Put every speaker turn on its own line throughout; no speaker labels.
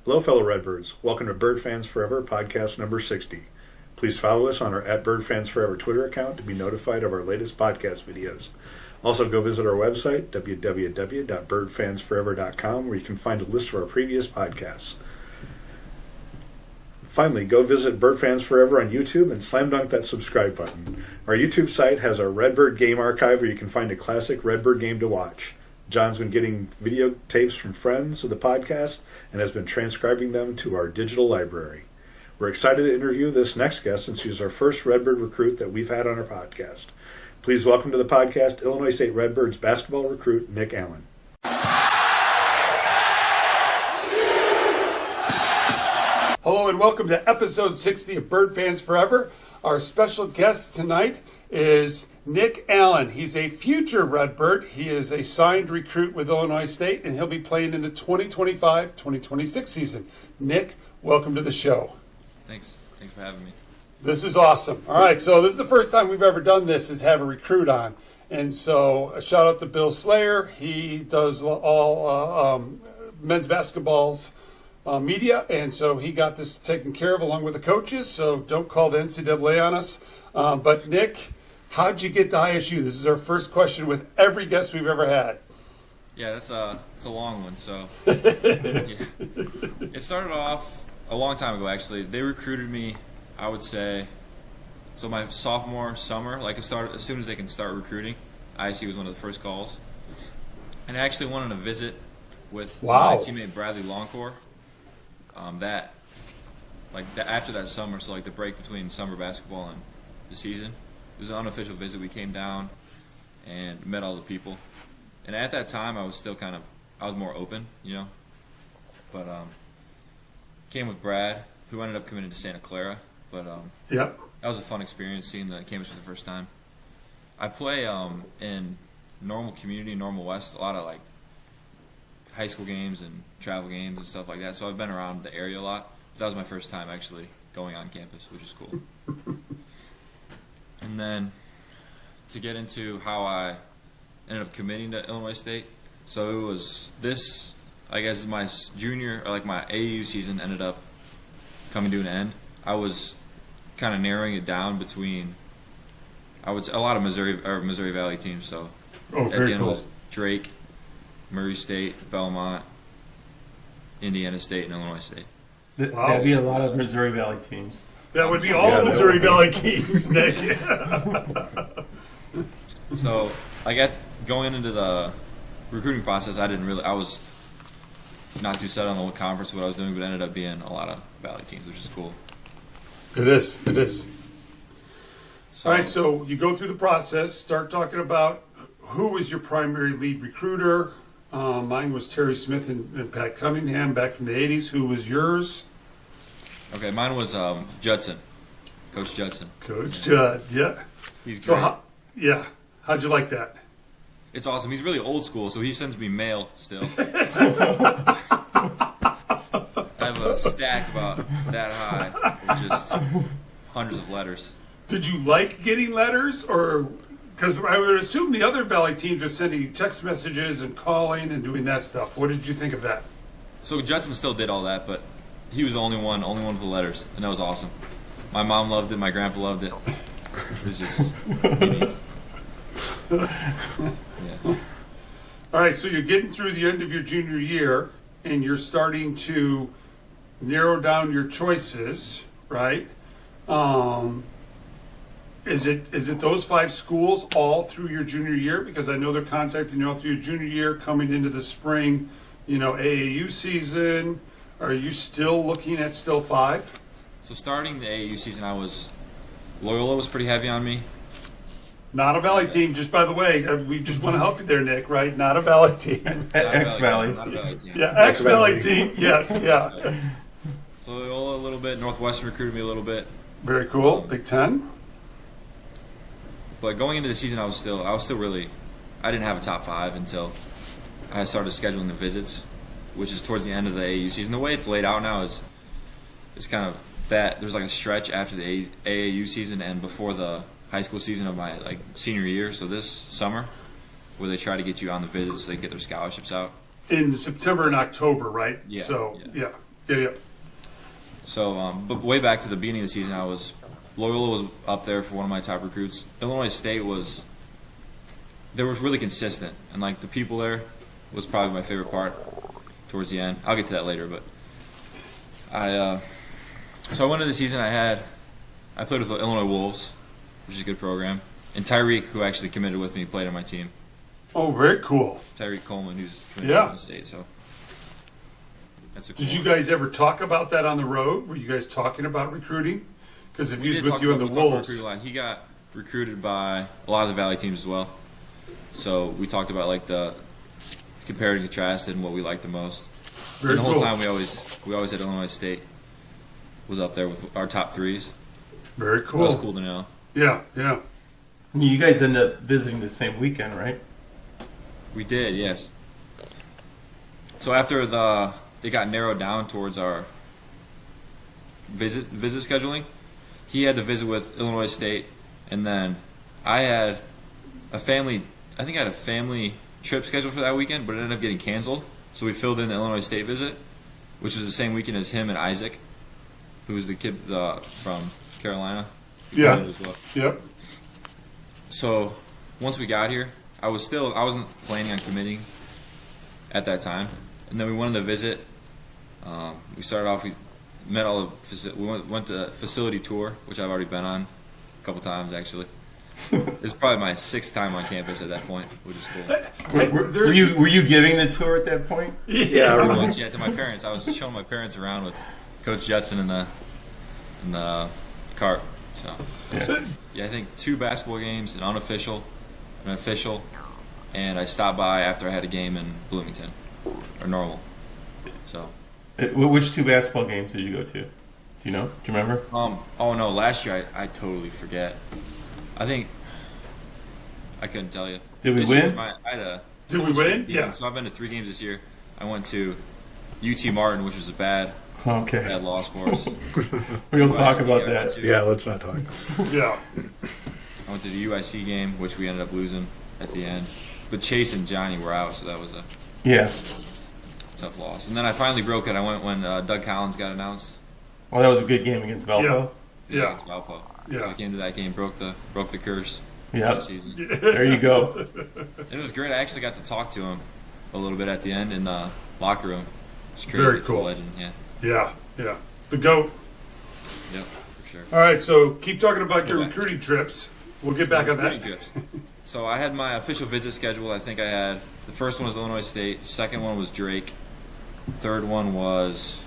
Hello, fellow Redbirds. Welcome to Bird Fans Forever, podcast number 60. Please follow us on our @BirdFansForever Twitter account to be notified of our latest podcast videos. Also, go visit our website, www.birdfansforever.com, where you can find a list of our previous podcasts. Finally, go visit Bird Fans Forever on YouTube and slam dunk that subscribe button. Our YouTube site has our Redbird game archive where you can find a classic Redbird game to watch. John's been getting videotapes from friends of the podcast and has been transcribing them to our digital library. We're excited to interview this next guest since he's our first Redbird recruit that we've had on our podcast. Please welcome to the podcast Illinois State Redbirds basketball recruit Nick Allen.
Hello and welcome to episode 60 of Bird Fans Forever. Our special guest tonight is Nick Allen. He's a future Redbird. He is a signed recruit with Illinois State, and he'll be playing in the 2025-2026 season. Nick, welcome to the show.
Thanks for having me.
This is awesome. All right, so this is the first time we've ever done this, is have a recruit on. And so a shout out to Bill Slayer. He does all men's basketball's media, and so he got this taken care of along with the coaches, so don't call the NCAA on us. But Nick, how'd you get to ISU? This is our first question with every guest we've ever had.
Yeah, it's a long one. So yeah. It started off a long time ago, actually. They recruited me, I would say, so my sophomore summer, like as soon as they can start recruiting. ISU was one of the first calls. And I actually went on a visit with my teammate Bradley Longcore. After that summer, so like the break between summer basketball and the season, it was an unofficial visit. We came down and met all the people, and at that time I was still I was more open, but came with Brad, who ended up committing to Santa Clara, but that was a fun experience seeing the campus for the first time. I play in Normal Community, Normal West, a lot of like high school games and travel games and stuff like that, so I've been around the area a lot. But that was my first time actually going on campus, which is cool. And then to get into how I ended up committing to Illinois State, so it was this, I guess my junior, or like my AAU season ended up coming to an end. I was kind of narrowing it down between, a lot of Missouri Valley teams, so at the end it was Drake, Murray State, Belmont, Indiana State, and Illinois State.
That'd be a lot of Missouri Valley teams.
That would be all Missouri Valley teams, Nick.
So going into the recruiting process, I was not too set on the conference what I was doing, but it ended up being a lot of Valley teams, which is cool.
It is. All right, so you go through the process, start talking about who was your primary lead recruiter. Mine was Terry Smith and Pat Cunningham back from the 80s. Who was yours?
Okay, mine was Judson, Coach Judson.
Judd, yeah.
He's great.
How'd you like that?
It's awesome. He's really old school, so he sends me mail still. I have a stack about that high with just hundreds of letters.
Did you like getting letters, or because I would assume the other Valley teams are sending you text messages and calling and doing that stuff. What did you think of that?
So Judson still did all that, but he was the only one with the letters, and that was awesome. My mom loved it. My grandpa loved it. It was just unique. Yeah.
All right, so you're getting through the end of your junior year, and you're starting to narrow down your choices, right? Is it those 5 schools all through your junior year? Because I know they're contacting you all through your junior year, coming into the spring, AAU season. Are you still looking at 5?
So starting the AAU season, Loyola was pretty heavy on me.
Not a Valley team, just by the way. We just want to help you there, Nick, right? Not a Valley team.
X-Valley.
Not a Valley team.
Yeah, X-Valley team, yes, yeah.
So Loyola a little bit, Northwestern recruited me a little bit.
Very cool, Big Ten.
But going into the season, I was still really, I didn't have a top 5 until I started scheduling the visits, which is towards the end of the AAU season. The way it's laid out now is kind of that there's like a stretch after the AAU season and before the high school season of my senior year. So this summer, where they try to get you on the visits so they get their scholarships out.
In September and October, right?
Yeah.
So, yeah. Yeah.
So, but way back to the beginning of the season, Loyola was up there for one of my top recruits. Illinois State they were really consistent, and like the people there was probably my favorite part towards the end. I'll get to that later, but so I went into the season. I played with the Illinois Wolves, which is a good program, and Tyreek, who actually committed with me, played on my team.
Oh, very cool.
Tyreek Coleman, who's committed to Illinois State. So that's a cool
Did you
one.
guys ever talk about that on the road? Were you guys talking about recruiting? Because if he was with you in the Wolves,
he got recruited by a lot of the Valley teams as well. So we talked about like the compared and contrasted and what we liked the most.
very
And the whole
cool.
time we always had Illinois State was up there with our top threes.
Very
So that was
cool.
cool to know.
Yeah.
I mean, you guys end up visiting the same weekend, right?
We did, yes. So after it got narrowed down towards our visit scheduling, he had to visit with Illinois State, and then I had a family trip scheduled for that weekend, but it ended up getting canceled. So we filled in the Illinois State visit, which was the same weekend as him and Isaac, who was the kid from Carolina. He
Yeah.
played as well.
Yep.
So once we got here, I wasn't planning on committing at that time, and then we went on the visit. We started off. We met we went to a facility tour, which I've already been on a couple times actually. This is probably my 6th time on campus at that point, which is cool.
Were you giving the tour at that point?
Yeah,
Pretty much, yeah, to my parents. I was showing my parents around with Coach Jetson in the cart. So yeah, I think 2 basketball games, an unofficial, an official, and I stopped by after I had a game in Bloomington or Normal. So.
Which 2 basketball games did you go to? Do you know? Do you remember?
Oh no, last year I totally forget. I think I couldn't tell you.
Did we
This year,
win?
Did we win? Yeah.
So I've been to 3 games this year. I went to UT Martin, which was a bad
Okay.
loss for us.
We don't talk
UIC,
about
I went
that.
to.
yeah. Let's not talk.
Yeah.
I went to the UIC game, which we ended up losing at the end. But Chase and Johnny were out, so that was a
Yeah.
tough loss. And then I finally broke it. I went when Doug Collins got announced.
Well, that was a good game against Valpo.
Yeah.
Against Valpo.
Yeah.
So I came to that game, broke the curse for
Yeah.
the season.
There you go.
And it was great. I actually got to talk to him a little bit at the end in the locker room. It's crazy.
Very
He's a
cool.
legend, yeah.
Yeah. The GOAT.
Yep, for sure.
All right, so keep talking about your
Okay.
recruiting trips. We'll get back on
Recruiting
that.
trips. So I had my official visit schedule. I think I had the first one was Illinois State, second one was Drake, third one was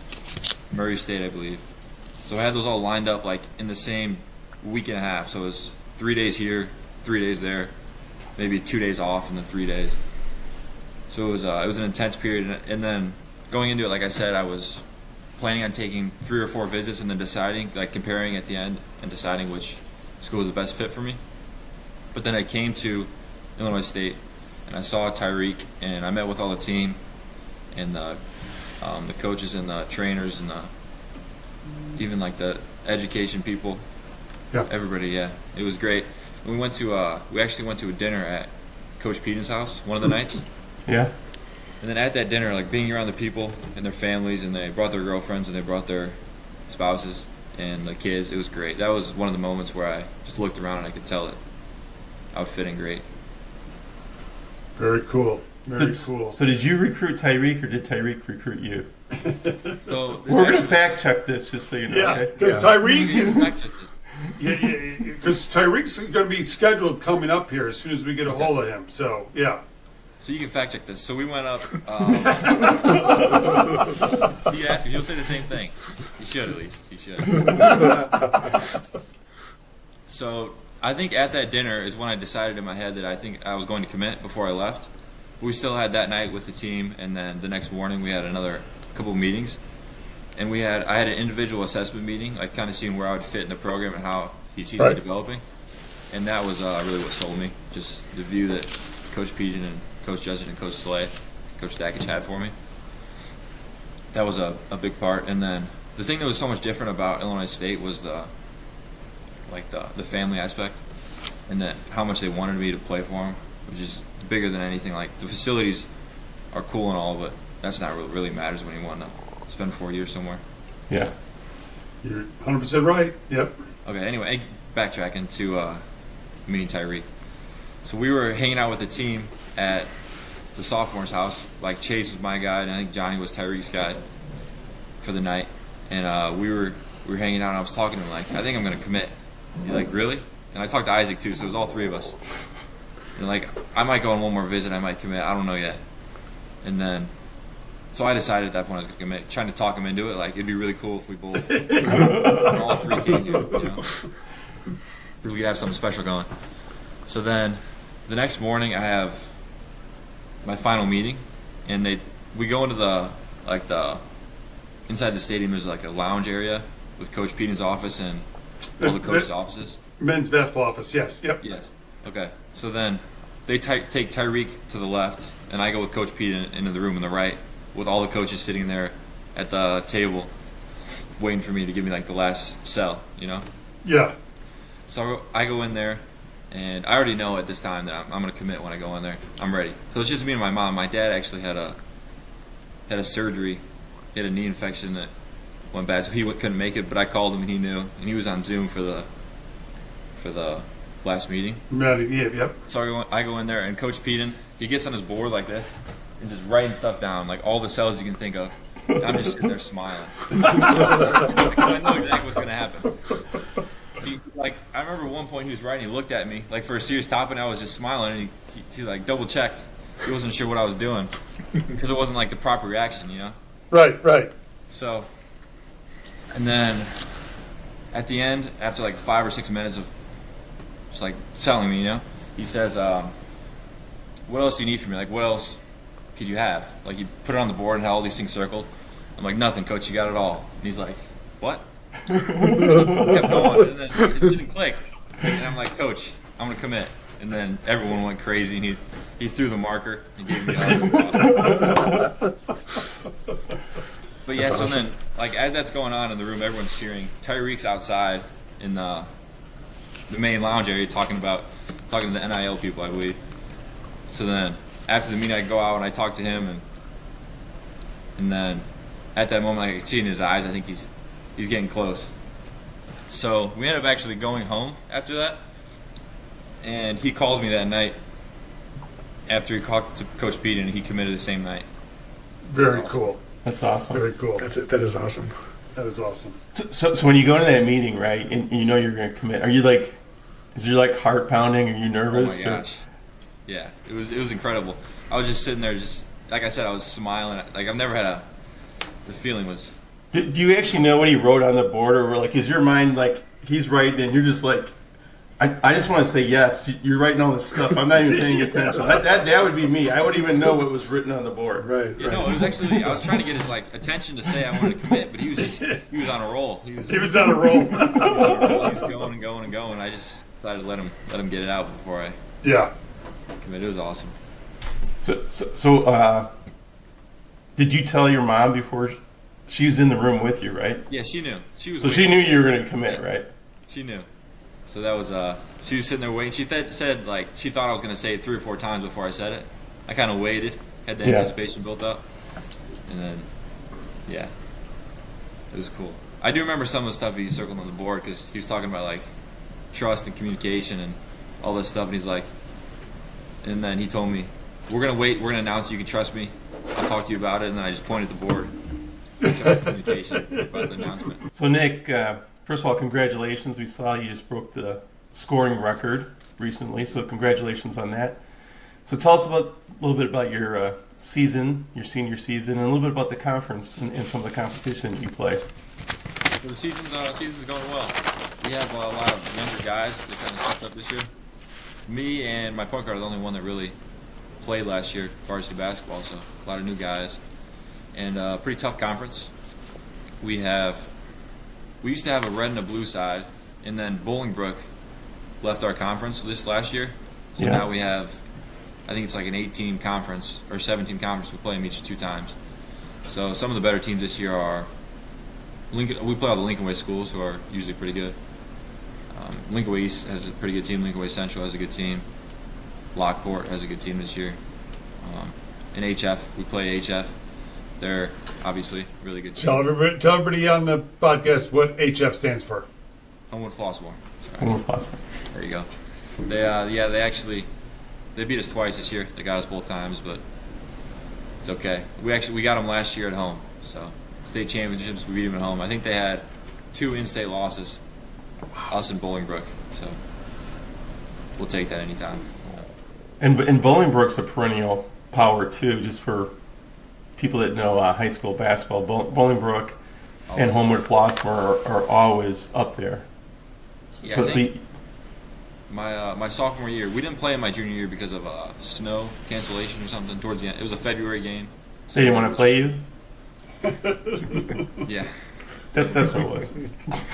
Murray State, I believe. So I had those all lined up like in the same week and a half. So it was 3 days here, 3 days there, maybe 2 days off, and then 3 days. So it was an intense period. And then going into it, like I said, I was planning on taking 3 or 4 visits and then deciding, like comparing at the end and deciding which school was the best fit for me. But then I came to Illinois State and I saw Tyreek and I met with all the team and the coaches and the trainers and even like the education people.
Yeah.
Everybody, yeah, it was great. We actually went to a dinner at Coach Peden's house one of the nights.
Yeah.
And then at that dinner, like being around the people and their families, and they brought their girlfriends and they brought their spouses and the kids, it was great. That was one of the moments where I just looked around and I could tell that I was fitting great.
Very cool. Very
So,
cool.
so did you recruit Tyreek or did Tyreek recruit you?
So
We're going to fact check this just so you know.
Yeah,
Okay?
because
Yeah.
Tyreek because Tyreek's going to be scheduled coming up here as soon as we get a hold of him. So, yeah.
So you can fact check this. So we went up. You can ask him. He'll say the same thing. He should at least. He should. So I think at that dinner is when I decided in my head that I think I was going to commit before I left. We still had that night with the team, and then the next morning we had another couple of meetings. And I had an individual assessment meeting, like kind of seeing where I would fit in the program and how he sees me
Right.
developing. And that was really what sold me. Just the view that Coach Peden and Coach Jessen and Coach Slay, Coach Stakich had for me. That was a big part. And then the thing that was so much different about Illinois State was the family aspect, and that how much they wanted me to play for them, which is bigger than anything. Like the facilities are cool and all, but that's not what really matters when you want to spend 4 years somewhere.
Yeah.
You're 100% right. Yep.
Okay, anyway, backtracking to me and Tyreek. So we were hanging out with the team at the sophomore's house. Like, Chase was my guy, and I think Johnny was Tyreek's guy for the night. And we were hanging out, and I was talking to him, like, I think I'm going to commit. He's like, really? And I talked to Isaac, too, so it was all three of us. And, like, I might go on one more visit, I might commit, I don't know yet. And then, so I decided at that point I was going to commit, trying to talk him into it. Like, it'd be really cool if we both, all three came here, you know? We could have something special going. So then, the next morning, I have my final meeting, and we go into the inside the stadium. There's like a lounge area with Coach Peden's office and all the coaches' offices.
Men's basketball office, yes. Yep.
Yes. Okay. So then they take Tyreek to the left, and I go with Coach Peden into the room on the right, with all the coaches sitting there at the table, waiting for me to give me like the last sell, you know?
Yeah.
So I go in there, and I already know at this time that I'm going to commit when I go in there. I'm ready. So it's just me and my mom. My dad actually had a surgery. He had a knee infection that went bad, so he couldn't make it. But I called him, and he knew, and he was on Zoom for the last meeting.
Yep.
So I go in there, and Coach Peden, he gets on his board like this and just writing stuff down, like all the cells you can think of. And I'm just sitting there smiling. I know exactly what's going to happen. I remember at one point he was writing, he looked at me, like for a serious topic, and I was just smiling, and he like double-checked. He wasn't sure what I was doing because it wasn't like the proper reaction, you know?
Right. So,
and then at the end, after like 5 or 6 minutes of just like selling me, you know, he says, what else do you need from me? Like, what else could you have? Like, he put it on the board and had all these things circled. I'm like, nothing, Coach, you got it all. And he's like, what? Kept going, and then it didn't click. And I'm like, Coach, I'm going to commit. And then everyone went crazy, and he threw the marker and gave me all. But yeah, so then, like, as that's going on in the room, everyone's cheering. Tyreek's outside in the main lounge area talking to the NIL people, I believe. So then, after the meeting, I go out and I talk to him, and then at that moment, I could see in his eyes, I think he's getting close. So we ended up actually going home after that, and he calls me that night after he talked to Coach Peden, and he committed the same night.
Very cool.
That's awesome.
Very cool.
That is awesome.
That is awesome.
So when you go into that meeting, right, and you know you're going to commit, are you like, is your like heart pounding? Are you nervous?
Oh my gosh. Yeah, it was incredible. I was just sitting there, just like I said, I was smiling. Like I've never had the feeling was.
Do you actually know what he wrote on the board, or like is your mind like he's writing and you're just like, I just want to say yes. You're writing all this stuff. I'm not even paying attention. That would be me. I wouldn't even know what was written on the board.
Right.
Yeah, no, it was actually I was trying to get his like attention to say I wanted to commit, but he was on a roll. He
was on a roll.
He was going and going and going. I just decided to let him get it out before I commit. It was awesome.
So did you tell your mom before she was in the room with you, right?
Yeah, she knew. She
knew you were going to commit, right?
She knew. So that was she was sitting there waiting. She said like she thought I was going to say it 3 or 4 times before I said it. I kind of waited, had the anticipation built up, and then it was cool. I do remember some of the stuff he circled on the board because he was talking about like trust and communication and all this stuff, and he's like, and then he told me, we're going to wait, we're going to announce you can trust me, I'll talk to you about it, and then I just pointed at the board. Communication about the announcement.
So Nick, first of all, congratulations. We saw you just broke the scoring record recently, so congratulations on that. So tell us a little bit about your season, your senior season, and a little bit about the conference and some of the competition you play.
Well, the season's going well. We have a lot of younger guys that kind of stepped up this year. Me and my point guard are the only one that really played last year, varsity basketball, so a lot of new guys. And a pretty tough conference. We used to have a red and a blue side, and then Bolingbrook left our conference this last year. So now we have, I think it's like an 8-team conference or 7-team conference. We play them each 2 times. So some of the better teams this year are Lincoln. We play all the Lincoln Way schools, who are usually pretty good. Lincoln Way East has a pretty good team. Lincoln Way Central has a good team. Lockport has a good team this year. In HF, we play HF. they're obviously really good.
Tell everybody on the podcast what HF stands for.
Homewood Flossmoor.
Homewood Flossmoor.
There you go. They beat us twice this year. They got us both times, but it's okay. We got them last year at home. So state championships, we beat them at home. I think they had 2 in-state losses, us and Bolingbrook. So we'll take that anytime.
And Bolingbrook's a perennial power too. Just for people that know high school basketball, Bolingbrook and Homewood Flossmoor are always up there.
Yeah, my sophomore year, we didn't play in my junior year because of snow cancellation or something towards the end. It was a February game.
So they didn't want to play you?
Yeah.
That's what it was.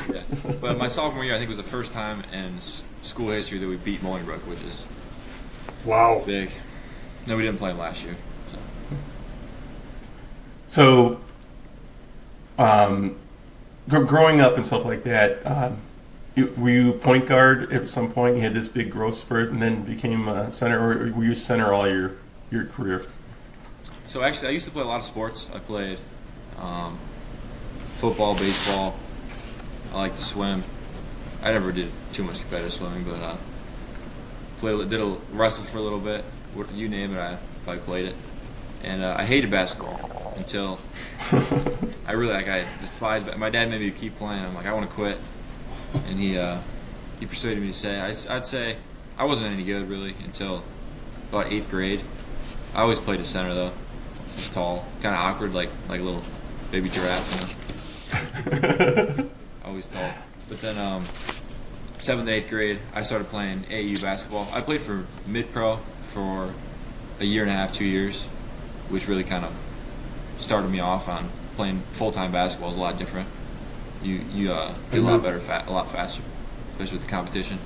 Yeah. But my sophomore year, I think, was the first time in school history that we beat Bolingbrook, which is
wow,
big. No, we didn't play them last year.
So growing up and stuff like that, were you point guard at some point? You had this big growth spurt and then became a center, or were you center all your career?
So actually, I used to play a lot of sports. I played football, baseball. I like to swim. I never did too much competitive swimming, but wrestled for a little bit. You name it, I probably played it. And I hated basketball until I despised it. My dad made me keep playing. I'm like, I want to quit. And he persuaded me to say, I'd say I wasn't any good really until about 8th grade. I always played a center though. I was tall, kind of awkward, like a little baby giraffe. You know? Always tall. But then 7th and 8th grade, I started playing AAU basketball. I played for mid-pro for a year and a half, 2 years, which really kind of started me off on playing full-time basketball. Is a lot different. You get a lot better, a lot faster, especially with the competition.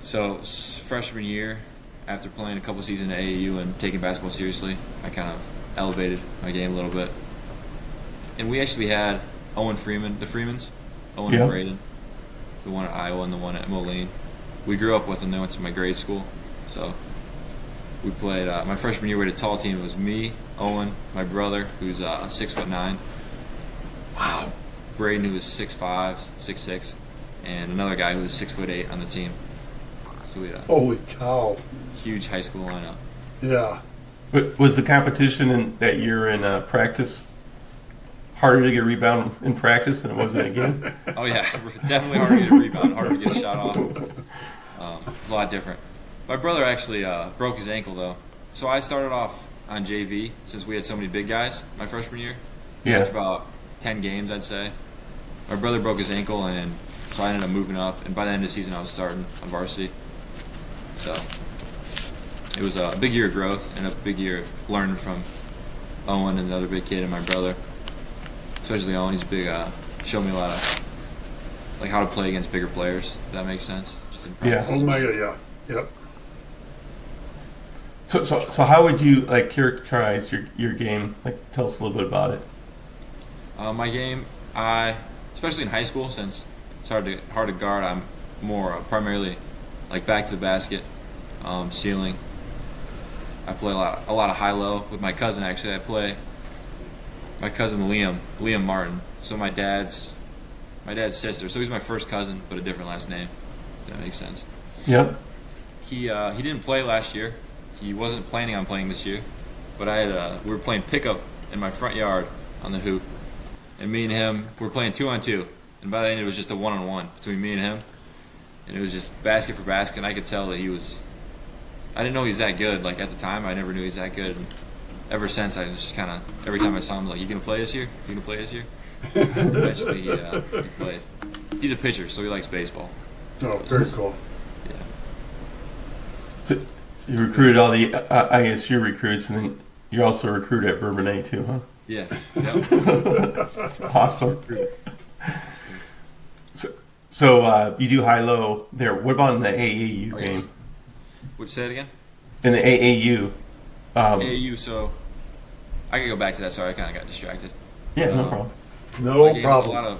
So freshman year, after playing a couple seasons at AAU and taking basketball seriously, I kind of elevated my game a little bit. And we actually had the Freemans, Owen and Braden, the one at Iowa and the one at Moline. We grew up with them. They went to my grade school. So we played, my freshman year we had a tall team. It was me, Owen, my brother, who's 6'9". Wow. Braden, who was 6'5", 6'6", and another guy who was 6'8" on the team. So we had a
holy cow,
huge high school lineup.
Yeah.
But was the competition in that year in practice harder to get a rebound in practice than it was in a game?
Oh yeah, definitely harder to get a rebound, harder to get a shot off. It's a lot different. My brother actually broke his ankle though, so I started off on JV since we had so many big guys my freshman year.
Yeah.
After about 10 games, I'd say. My brother broke his ankle, and so I ended up moving up. And by the end of the season, I was starting on varsity. So it was a big year of growth and a big year of learning from Owen and the other big kid and my brother. Especially Owen, he's big. Showed me a lot of like how to play against bigger players. If that makes sense. Just in practice.
Oh my god, yeah, yep.
So how would you like characterize your game? Like, tell us a little bit about it.
My game, especially in high school, since it's hard to guard, I'm more primarily like back to the basket, ceiling. I play a lot of high-low with my cousin. Actually, I play my cousin Liam Martin. So my dad's sister. So he's my first cousin, but a different last name. If that makes sense.
Yep.
He didn't play last year. He wasn't planning on playing this year, but we were playing pickup in my front yard on the hoop. And me and him, we're playing 2-on-2. And by the end, it was just a 1-on-1 between me and him. And it was just basket for basket. And I could tell that I didn't know he was that good. Like, at the time, I never knew he was that good. And ever since, I just kind of, every time I saw him, like, you going to play this year? You going to play this year? Eventually, he played. He's a pitcher, so he likes baseball.
Oh, very cool.
Yeah.
So you recruited all the ISU recruits, and then you also recruit at Bourbonnais too, huh?
Yeah. Yep.
Awesome. So you do high-low there. What about in the AAU game?
Would you say it again?
In the AAU.
AAU, so I could go back to that. Sorry, I kind of got distracted.
Yeah, no problem.
No problem.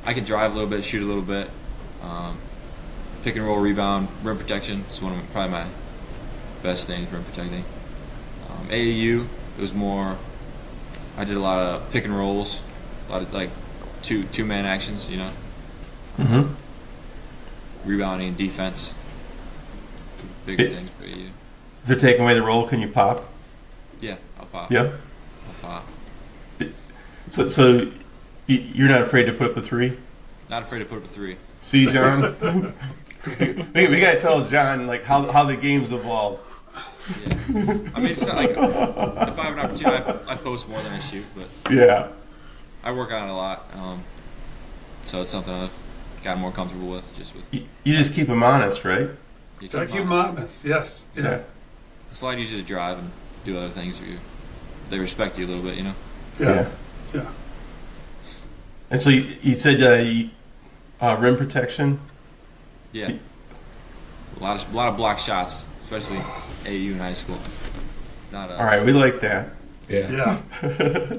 I could drive a little bit, shoot a little bit, pick and roll, rebound, rim protection. It's probably my best things, rim protecting. AAU, it was more. I did a lot of pick and rolls, a lot of like two-man actions, you know.
Mm-hmm.
Rebounding, defense, bigger things for you.
If they're taking away the roll, can you pop?
Yeah, I'll pop.
Yeah.
I'll pop.
So you're not afraid to put up a three?
Not afraid to put up a three.
See, John? we got to tell John like how the game's evolved.
Yeah. I mean, it's not like if I have an opportunity, I post more than I shoot, but
Yeah.
I work on it a lot. So it's something I've gotten more comfortable with. Just with
You just keep them honest, right?
you
Gotta keep them honest. Yes. Yeah.
It's a lot easier to drive and do other things. They respect you a little bit, you know.
Yeah. Yeah.
And so you said rim protection?
Yeah. A lot of block shots, especially AU in high school. It's not
All right, we like that.
Yeah.
yeah.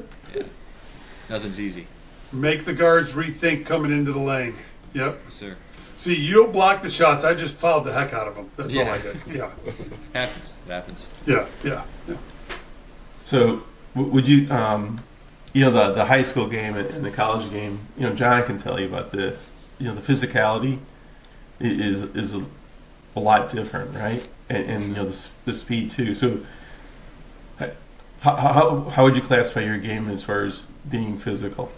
Nothing's easy.
Make the guards rethink coming into the lane. Yep.
Yes, sir.
See, you'll block the shots. I just fouled the heck out of them. That's all I did. Yeah.
Happens. It happens.
Yeah. Yeah. Yeah.
So would you, the high school game and the college game, John can tell you about this. The physicality is a lot different, right? And the speed too. So how would you classify your game as far as being physical?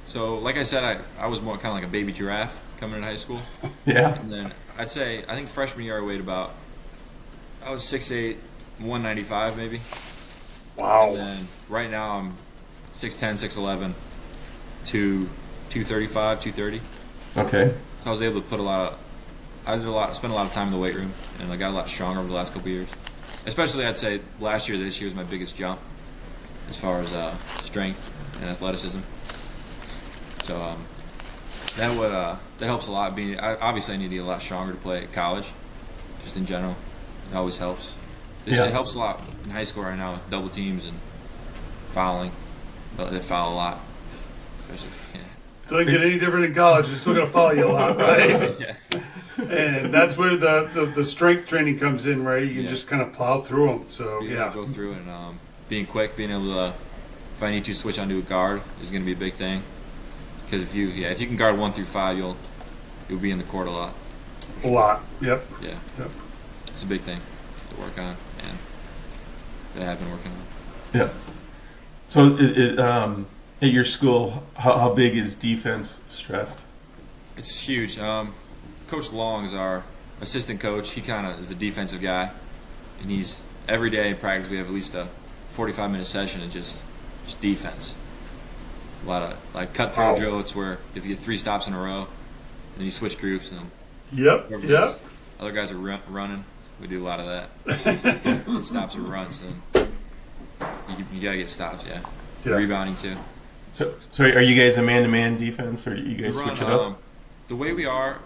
So, like I said, I was more kind of like a baby giraffe coming into high school.
Yeah.
And then I think freshman year I weighed I was 6'8", 195 maybe.
Wow.
And then right now I'm 6'10", 6'11", 235, 230.
Okay.
So I was able to spent a lot of time in the weight room, and I got a lot stronger over the last couple of years. Especially, I'd say this year was my biggest jump as far as strength and athleticism. So that helps a lot. Obviously, I need to get a lot stronger to play at college. Just in general, it always helps. It helps a lot in high school right now with double teams and fouling. They foul a lot. Especially,
Doesn't get any different in college. They're still going to follow you a lot, right?
yeah.
And that's where the strength training comes in, right? You can just kind of plow through them. So,
Go through and being quick, being able to, if I need to switch onto a guard, is going to be a big thing. Because if you can guard 1 through 5, you'll be in the court a lot.
A lot. Yep.
Yeah.
Yep.
It's a big thing to work on, and that I have been working on.
Yeah. So at your school, how big is defense stressed?
It's huge. Coach Long is our assistant coach. He kind of is the defensive guy, and he's every day in practice we have at least a 45-minute session of just defense. A lot of like cut through drill. It's where if you get 3 stops in a row, then you switch groups and
Yep.
other guys are running. We do a lot of that. Stops or runs, and you gotta get stops. Yeah. Rebounding too.
So are you guys a man-to-man defense, or do you guys switch it up?
The way we have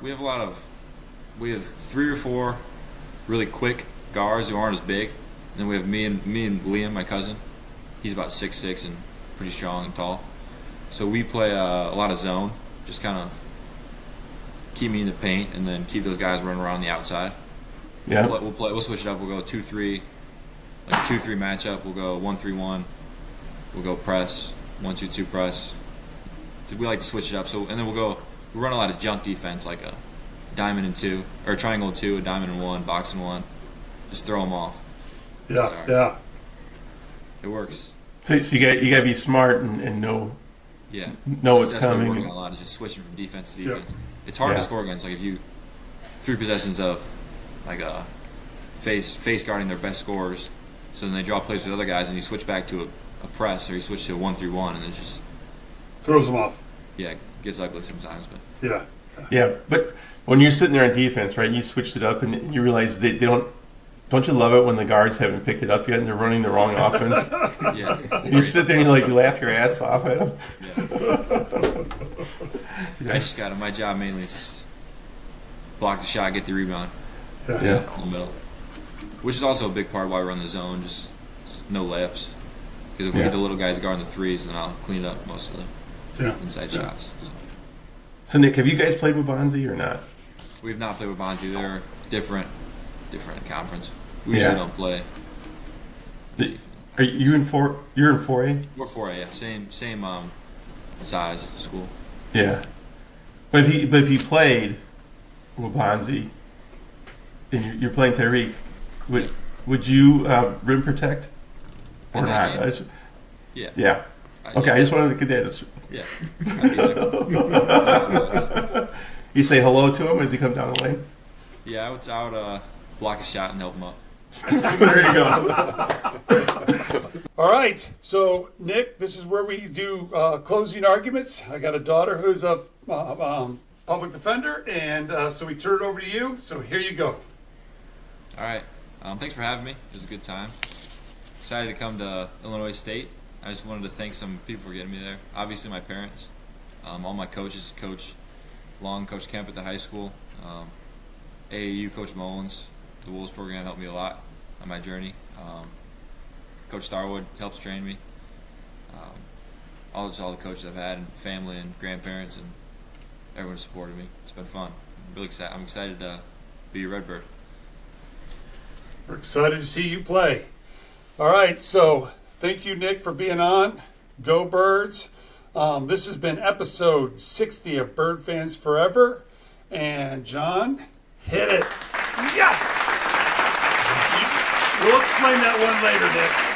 3 or 4 really quick guards who aren't as big, and then we have me and Liam, my cousin. He's about 6'6" and pretty strong and tall. So we play a lot of zone, just kind of keep me in the paint, and then keep those guys running around the outside.
Yeah.
We'll switch it up. We'll go 2-3, like a 2-3 matchup. We'll go 1-3-1. We'll go press 1-2-2 press. We like to switch it up. So and then we run a lot of junk defense, like a diamond and 2, or a triangle and 2, a diamond and 1, box and 1. Just throw them off.
Yeah.
Sorry.
Yeah.
It works.
So you got to be smart and know.
Yeah.
Know what's
that's
coming.
What we're working a lot is just switching from defense to defense.
Yeah.
It's hard to score against. Like if you 3 possessions of like a face guarding their best scorers, so then they draw plays with other guys, and you switch back to a press, or you switch to a 1-3-1, and it just
Throws them off.
it gets ugly sometimes. But
Yeah.
Yeah, but when you're sitting there on defense, right, and you switched it up, and you realize they don't. Don't you love it when the guards haven't picked it up yet and they're running the wrong offense?
yeah,
You sit there and you laugh your ass off at them.
I just got it. My job mainly is just block the shot, get the rebound
Yeah.
in the middle, which is also a big part of why we run the zone. Just no layups, because if we get the little guys guarding the 3s, then I'll clean up most of the inside shots.
So Nick, have you guys played with Bonzi or not?
We've not played with Bonzi. They're different conference. We usually don't play.
Are you in four? You're in 4A.
We're 4A, yeah. Same size school.
Yeah. But if he played Wabanzi, and you're playing Tyreek, would you rim protect or
In that
not?
game?
Yeah.
Yeah.
Okay, I just wanted to get that.
Yeah. I'd be there.
You say hello to him as he comes down the lane.
Yeah, I would block a shot and help him up.
There you go.
All right, so Nick, this is where we do closing arguments. I got a daughter who's a public defender, and so we turn it over to you. So here you go.
All right. Thanks for having me. It was a good time. Excited to come to Illinois State. I just wanted to thank some people for getting me there. Obviously, my parents, all my coaches, Coach Long, Coach Kemp at the high school, AAU, Coach Mullins, the Wolves program helped me a lot on my journey. Coach Starwood helps train me. All the coaches I've had, and family and grandparents, and everyone supported me. It's been fun. I'm excited to be a Redbird.
We're excited to see you play. All right, so thank you, Nick, for being on. Go Birds. This has been episode 60 of Bird Fans Forever. And Jon, hit it. Yes! We'll explain that one later, Nick.